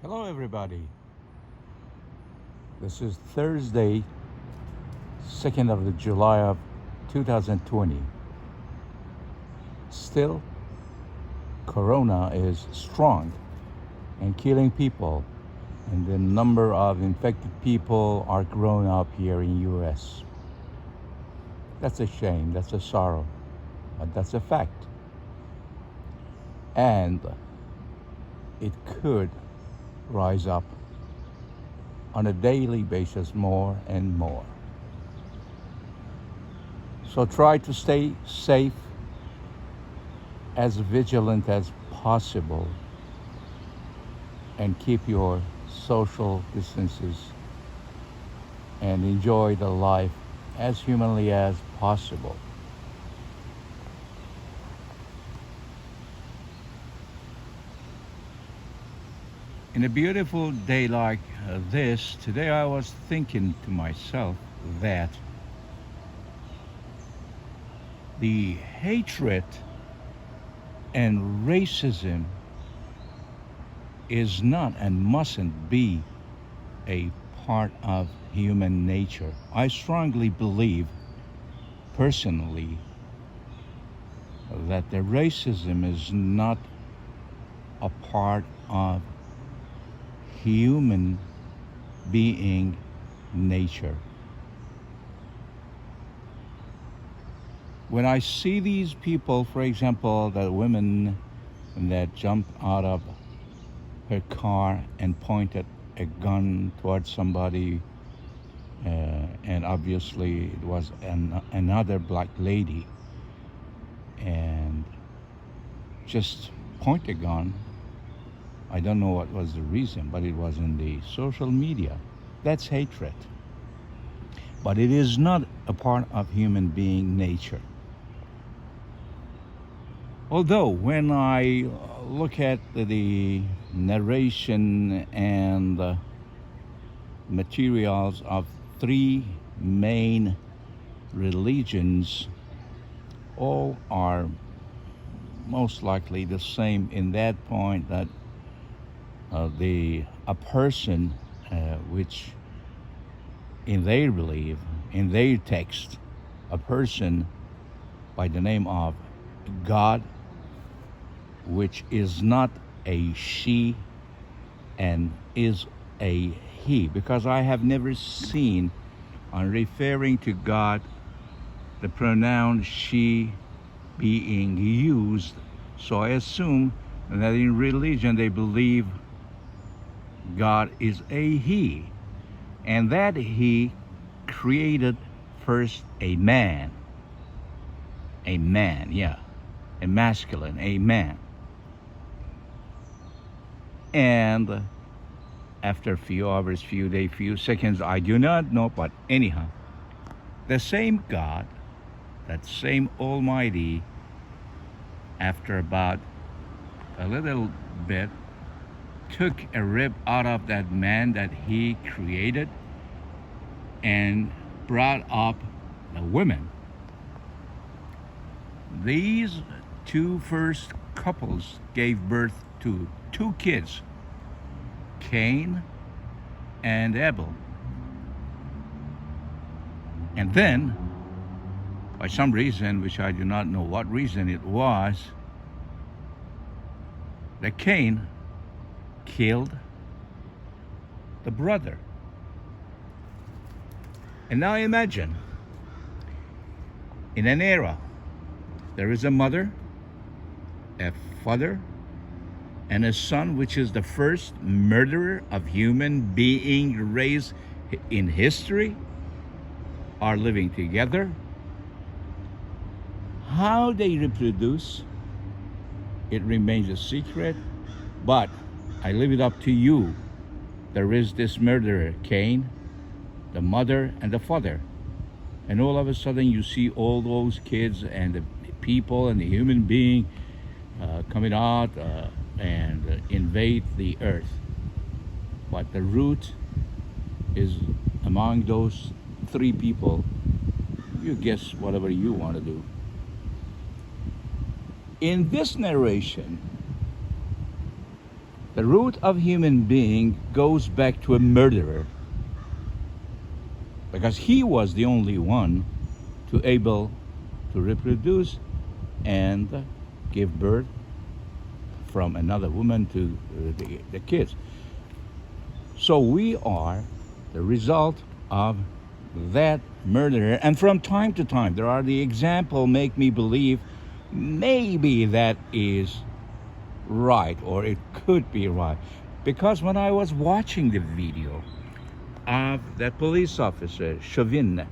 Hello, everybody. This is Thursday, 2nd of the July of 2020. Still, Corona is strong and killing people, and the number of infected people are growing up here in U.S. That's a shame. That's a sorrow, but that's a fact. And it could rise up on a daily basis more and more. So try to stay safe, as vigilant as possible, and keep your social distances and enjoy the life as humanly as possible. In a beautiful day like this, today I was thinking to myself that the hatred and racism is not and mustn't be a part of human nature. I strongly believe, personally, that the racism is not a part of human being nature. When I see these people, for example, the women that jumped out of her car and pointed a gun towards somebody, and obviously it was another black lady, and just point a gun. I don't know what was the reason, but it was in the social media. That's hatred. But it is not a part of human being nature. Although when I look at the narration and materials of three main religions, all are most likely the same in that point that a person which in their belief, in their text, a person by the name of God, which is not a she and is a he, because I have never seen, on referring to God, the pronoun she being used. So I assume that in religion they believe God is a he, and that he created first a man, yeah, a masculine, a man. And after a few hours, few days, few seconds, I do not know, but anyhow, the same God, that same Almighty, after about a little bit, took a rib out of that man that he created and brought up the women. These two first couples gave birth to two kids, Cain and Abel. And then, by some reason, which I do not know what reason it was, that Cain killed the brother. And now imagine, in an era, there is a mother, a father, and a son, which is the first murderer of human being raised in history, are living together. How they reproduce, it remains a secret, but I leave it up to you. There is this murderer, Cain, the mother and the father. And all of a sudden you see all those kids and the people and the human being coming out and invade the earth. But the root is among those three people. You guess whatever you want to do. In this narration, The root of human being goes back to a murderer, because he was the only one to able to reproduce and give birth from another woman to the kids. So we are the result of that murderer. And from time to time, there are the example make me believe maybe that is right, or it could be right. Because when I was watching the video of that police officer, Chauvin,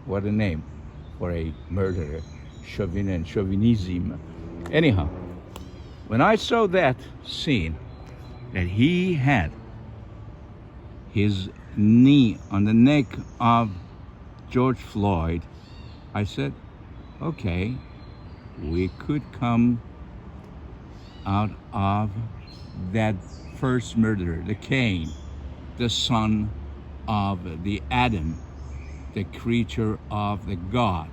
what a name for a murderer, Chauvin and chauvinism. Anyhow, when I saw that scene, that he had his knee on the neck of George Floyd, I said, okay, we could come out of that first murderer, the Cain, the son of the Adam, the creature of the God.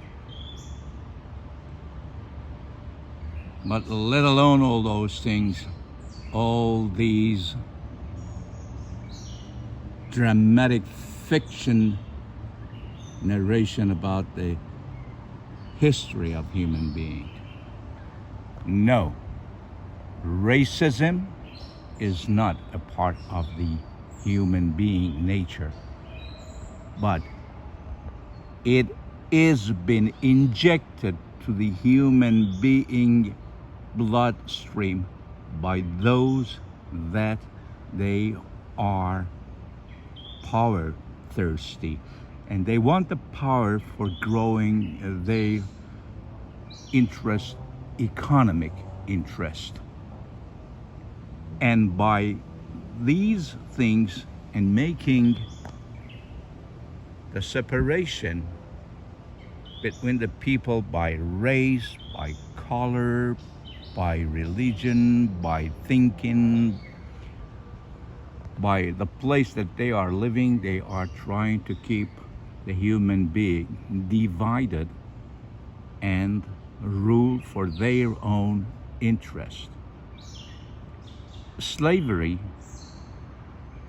But let alone all those things, all these dramatic fiction narration about the history of human being. No, racism is not a part of the human being nature, but it is been injected to the human being bloodstream by those that they are power thirsty, and they want the power for growing their interest, economic interest. And by these things and making the separation between the people by race, by color, by religion, by thinking, by the place that they are living, they are trying to keep the human being divided and rule for their own interest. Slavery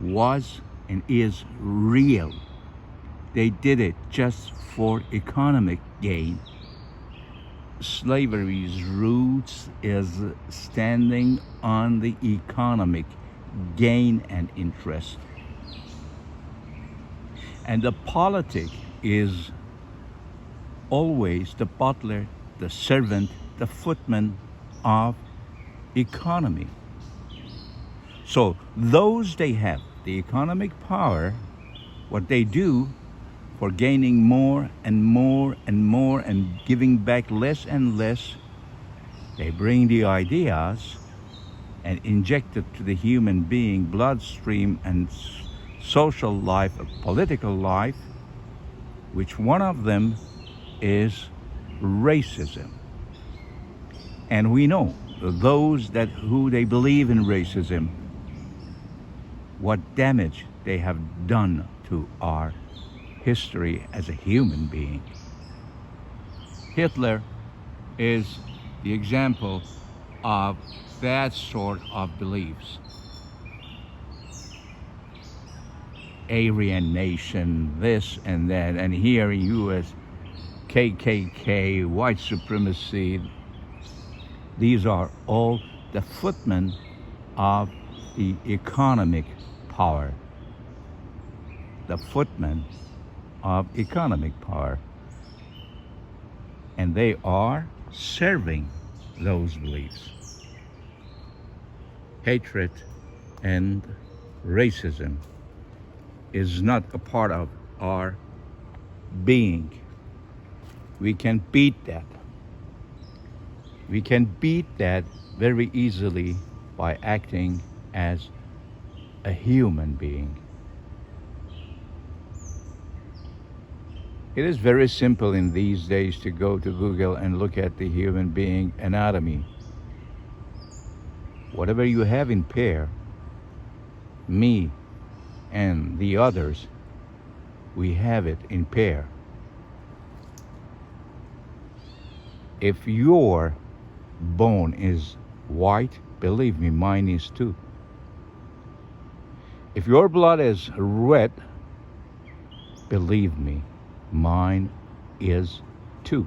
was and is real. They did it just for economic gain. Slavery's roots is standing on the economic gain and interest. And the politic is always the butler, the servant, the footman of economy. So those they have the economic power, what they do for gaining more and more and more and giving back less and less, they bring the ideas and inject it to the human being bloodstream and social life, political life, which one of them is racism. And we know those that who they believe in racism, what damage they have done to our history as a human being. Hitler is the example of that sort of beliefs. Aryan nation, this and that, and here in US, KKK, white supremacy. These are all the footmen of the economic power. The footmen of economic power. And they are serving those beliefs. Hatred and racism is not a part of our being. We can beat that. We can beat that very easily by acting as a human being. It is very simple in these days to go to Google and look at the human being anatomy. Whatever you have in pair, me and the others, we have it in pair. If your bone is white, Believe me, mine is too. If your blood is red, believe me, mine is too.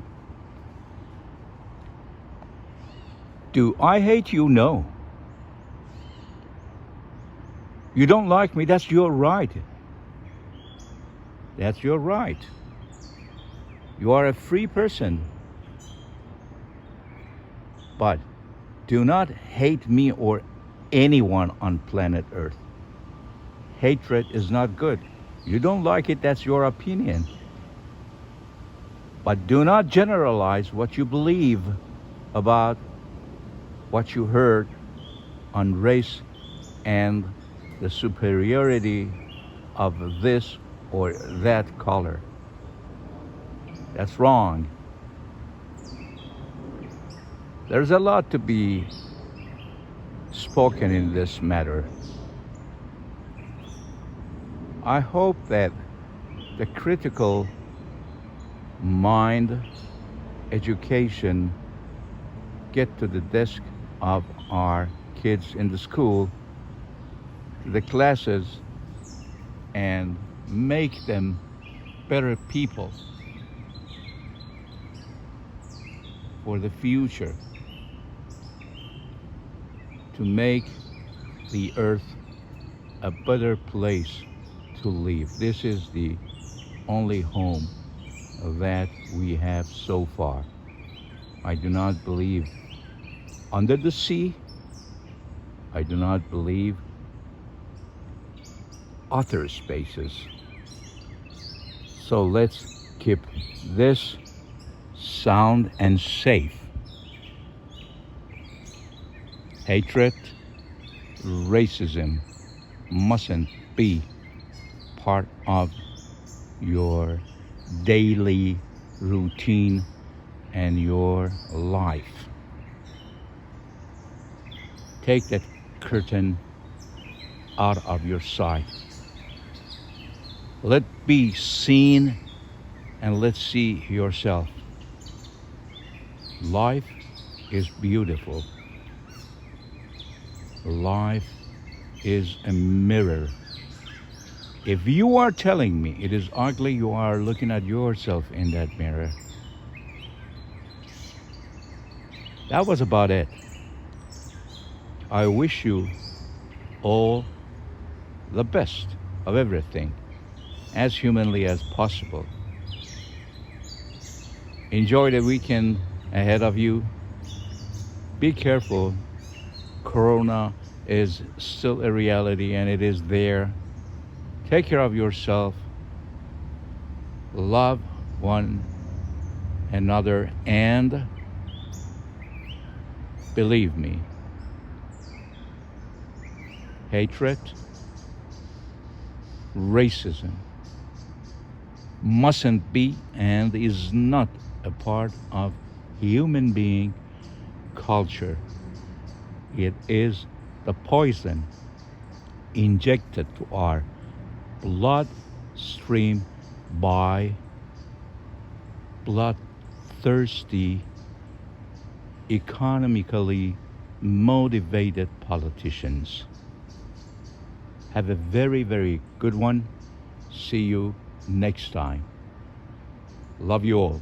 Do I hate you? No. You don't like me? That's your right. That's your right. You are a free person. But do not hate me or anyone on planet Earth. Hatred is not good. You don't like it, that's your opinion. But do not generalize what you believe about what you heard on race and the superiority of this or that color. That's wrong. There's a lot to be spoken in this matter. I hope that the critical mind education get to the desk of our kids in the school, to the classes, and make them better people for the future, to make the earth a better place to live. This is the only home that we have so far. I do not believe under the sea. I do not believe other spaces. So let's keep this sound and safe. Hatred, racism mustn't be part of your daily routine and your life. Take that curtain out of your sight. Let be seen and let's see yourself. Life is beautiful. Life is a mirror. If you are telling me it is ugly, you are looking at yourself in that mirror. That was about it. I wish you all the best of everything, as humanly as possible. Enjoy the weekend ahead of you. Be careful. Corona is still a reality and it is there. Take care of yourself. Love one another, and believe me, hatred, racism mustn't be and is not a part of human being culture. It is the poison injected to our bloodstream by bloodthirsty, economically motivated politicians. Have a very, very good one. See you next time. Love you all.